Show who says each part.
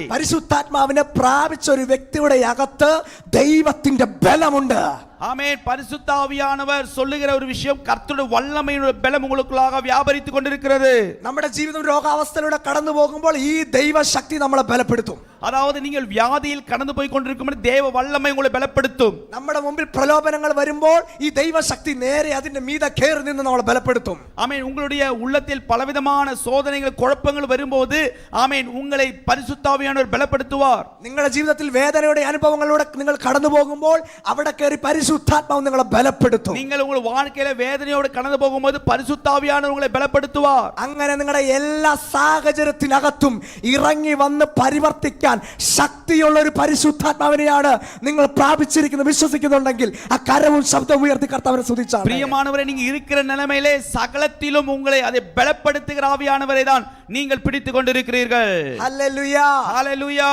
Speaker 1: പരിശുദ്ധാത്മാവിനെ പ്രാപിച്ച ഒരു വ്യക്തിയുടെ അകത്ത് ദൈവത്തിന്റെ ബലമുണ്ട്.
Speaker 2: ஆமென். பரிசுத்த ஆவியானவர் சொல்லுகிற ஒரு விஷயம், கர்த்தருடைய வல்லமையுடைய பலம் உங்களுக்குள்ளாக வியாபரித்துக் கொண்டிருக்கிறது.
Speaker 1: നമ്മുടെ ജീവിതം രോഗാവസ്ഥയിലൂടെ കടന്നു പോകുമ്പോൾ ഈ ദൈവശക്തി നമ്മളെ ബലപ്പെടുത്തും.
Speaker 2: அதாவது நீங்கள் வியாதியில் கடந்து போய் கொண்டிருக்கும் தேவ வல்லமை உங்களை பலப்படுத்தும்.
Speaker 1: നമ്മുടെ മുമ്പിൽ പ്രലോഭനങ്ങൾ വരുമ്പോൾ ഈ ദൈവശക്തി നേരെ അതിന്റെ മീതെ കയറി നിന്ന് നമ്മളെ ബലപ്പെടുത്തും.
Speaker 2: ஆமென். உங்களுடைய உள்ளத்தில் பலவிதமான சோதனைகள் குழப்பங்கள் வரும்போது ஆமென் உங்களை பரிசுத்த ஆவியானவர் பலப்படுத்துவார்.
Speaker 1: നിങ്ങളുടെ ജീവിതത്തിൽ വേദനയുടെ അനുഭവങ്ങളിലൂടെ നിങ്ങൾ കടന്നു പോകുമ്പോൾ അവിടെ കയറി പരിശുദ്ധാത്മാവ് നിങ്ങളെ ബലപ്പെടുത്തും.
Speaker 2: നിങ്ങൾ ഉങ്ങളുടെ வாழ்க்கையில വേദനയോടെ കടന്നു പോകുമ്പോൾ പരിശുദ്ധ ആവിയാനവർ ഉങ്ങളെ ബലപ്പെടുത്തുവാർ.
Speaker 1: അങ്ങനെ നിങ്ങളുടെ എല്ലാ സാഹചര്യത്തിനകത്തും ഇറങ്ങി വന്ന് പരിവർത്തിക്കാൻ ശക്തിയുള്ള ഒരു പരിശുദ്ധാത്മാവിനെയാണ് നിങ്ങൾ പ്രാപിച്ചിരിക്കുന്നത്. വിശ്വസിക്കുന്നുണ്ടെങ്കിൽ ആ കരവും ശബ്ദവും ഉയർത്തി കർത്താവിനെ സ്തുതിച്ചാൽ.
Speaker 2: പ്രിയമാനവരെ, നിങ്ങൾ இருக்கிற நிலைமையிலே சகலத்திலும் உங்களை அதை பலப்படுத்துகிற ஆவியானவரை தான் நீங்கள் பிடித்துக் கொண்டிருக்கிறீர்கள்.
Speaker 1: ഹല്ലേലൂയ,
Speaker 2: ஹalleluya.